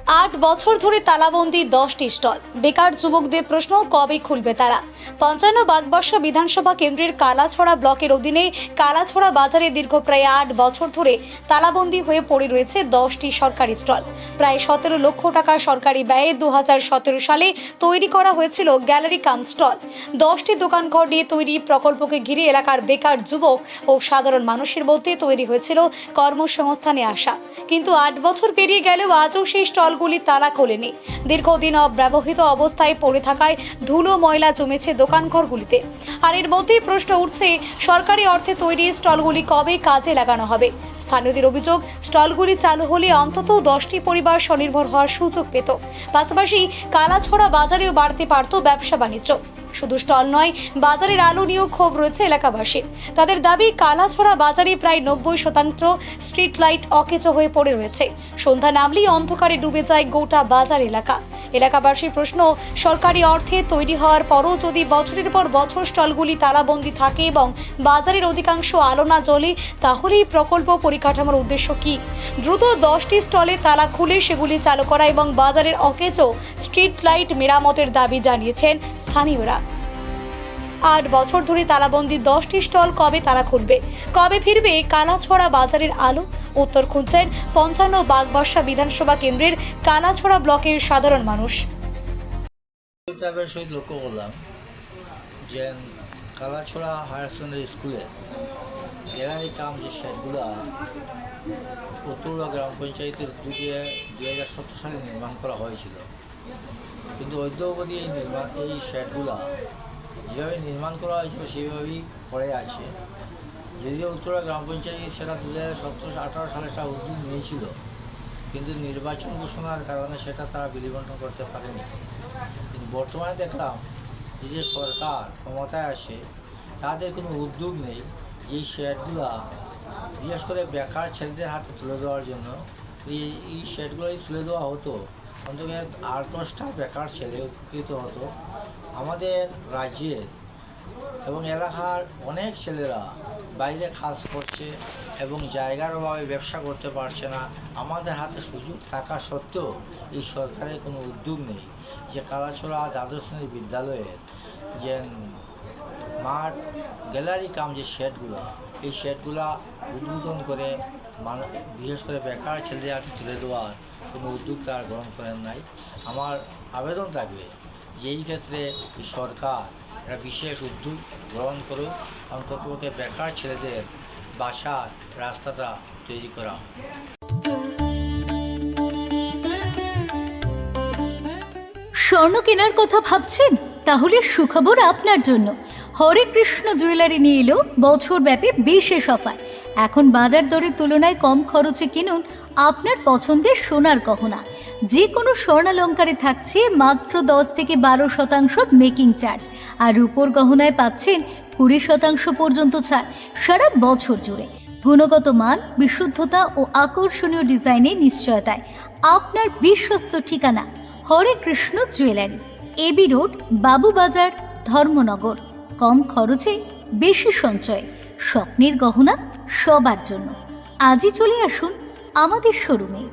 8 বছর ধরে তালাবন্দি 10টি স্টল। বেকার যুবকদের প্রশ্ন, কবে খুলবে তারা? 55 বাগবাসা বিধানসভা কেন্দ্রের কালাছড়া ব্লকের অধীনে কালাছড়া বাজারে দীর্ঘ প্রায় 8 বছর ধরে তালাবন্দি হয়ে পড়ে রয়েছে 10টি সরকারি স্টল। প্রায় 17 লক্ষ টাকা সরকারি ব্যয়ে 2017 সালে তৈরি করা হয়েছিল গ্যালারি কাম স্টল। 10টি দোকানঘর নিয়ে তৈরি প্রকল্পকে ঘিরে এলাকার বেকার যুবক ও সাধারণ মানুষের মধ্যে তৈরি হয়েছিল কর্মসংস্থানে আশা। কিন্তু 8 বছর পেরিয়ে গেলেও আজও সেই স্টলগুলি তালা খোলেনি। দীর্ঘদিন অব্যবহৃত অবস্থায় পড়ে থাকায় ধুলো ময়লা জমেছে দোকানঘরগুলিতে। আর এর মধ্যেই প্রশ্ন উঠছে, সরকারি অর্থে তৈরি স্টলগুলি কবে কাজে লাগানো হবে? স্থানীয়দের অভিযোগ, স্টলগুলি চালু হলে অন্তত 10টি পরিবার স্বনির্ভর হওয়ার সুযোগ পেত। পাশাপাশি কালাছড়া বাজারেও বাড়তে পারত ব্যবসা বাণিজ্য। শুধু স্টল নয়, বাজারের আলো নিয়েও ক্ষোভ রয়েছে এলাকাবাসীর। তাদের দাবি, কালাছড়া বাজারে প্রায় 90% স্ট্রিট লাইট অকেজো হয়ে পড়ে রয়েছে। সন্ধ্যা নামলেই অন্ধকারে ডুবে যায় গোটা বাজার এলাকা। এলাকাবাসীর প্রশ্ন, সরকারি অর্থে তৈরি হওয়ার পরও যদি বছরের পর বছর স্টলগুলি তালাবন্দি থাকে এবং বাজারের অধিকাংশ আলো না জ্বলে, তাহলে এই প্রকল্প পরিকাঠামোর উদ্দেশ্য কি? দ্রুত 10টি স্টলে তালা খুলে সেগুলি চালু করা এবং বাজারের অকেজো স্ট্রিট লাইট মেরামতের দাবি জানিয়েছেন স্থানীয়রা। 8 বছর ধরে তালাবন্দি 10টি স্টল কবে তালা খুলবে? কবে ফিরবে কালাছড়া বাজারের আলো? উত্তর খুঁজছেন 55 বাগবাসা বিধানসভা কেন্দ্রের কালাছড়া ব্লকের সাধারণ মানুষ। লক্ষ্য করলাম যে কালাছড়া হায়ার সেকেন্ডারি স্কুলে গ্যালারি কাম যে শেডগুলো উত্তরুয়া গ্রাম পঞ্চায়েতের 2017 সালে নির্মাণ করা হয়েছিল, কিন্তু অদ্যাবধি এই শেডগুলো যেভাবে নির্মাণ করা হয়েছিল সেভাবেই পড়ে আছে। যদিও উত্তরা গ্রাম পঞ্চায়েত সেটা 2017-18 সালে একটা উদ্যোগ নিয়েছিল, কিন্তু নির্বাচন ঘোষণার কারণে সেটা তারা বিলিবন্টন করতে পারেনি। কিন্তু বর্তমানে দেখলাম যে সরকার ক্ষমতায় আসে, তাদের কোনো উদ্যোগ নেই যে শেডগুলো বিশেষ করে বেকার ছেলেদের হাতে তুলে দেওয়ার জন্য। এই শেডগুলোই তুলে দেওয়া হতো, অন্তত 8-10টা বেকার ছেলে উপকৃত হতো। আমাদের রাজ্যের এবং এলাকার অনেক ছেলেরা বাইরে কাজ করছে এবং জায়গার অভাবে ব্যবসা করতে পারছে না। আমাদের হাতে সুযোগ থাকা সত্ত্বেও এই সরকারের কোনো উদ্যোগ নেই যে কালাছড়া দ্বাদশ শ্রেণী বিদ্যালয়ের যে মাঠ গ্যালারি কাম যে শেডগুলো, এই শেডগুলা উদ্বোধন করে বিশেষ করে বেকার ছেলেদের হাতে তুলে দেওয়ার কোনো উদ্যোগ তারা গ্রহণ করেন নাই। আমার আবেদন থাকবে যে এই ক্ষেত্রে সরকার একটা বিশেষ উদ্যোগ গ্রহণ করুক, অন্তত বেকার ছেলেদের বাসার রাস্তাটা তৈরি করা। স্বর্ণ কেনার কথা ভাবছেন? তাহলে সুখবর আপনার জন্য। হরে কৃষ্ণ জুয়েলারি নিয়ে এলো বছরব্যাপী বিশেষ অফার। এখন বাজার দরের তুলনায় কম খরচে কিনুন আপনার পছন্দের সোনার গহনা। যে কোনো স্বর্ণালঙ্কারে থাকছে মাত্র 10 থেকে 12% মেকিং চার্জ, আর রূপোর গহনায় পাচ্ছেন 20% পর্যন্ত ছাড় সারা বছর জুড়ে। গুণগত মান, বিশুদ্ধতা ও আকর্ষণীয় ডিজাইনের নিশ্চয়তায় আপনার বিশ্বস্ত ঠিকানা Hare Krishna jewellery, AB road, Babubazar, Dharmanagar. কম খরচে বেশি সঞ্চয়, স্বপ্নের গহনা সবার জন্য। আজই চলে আসুন আমাদের শোরুমে।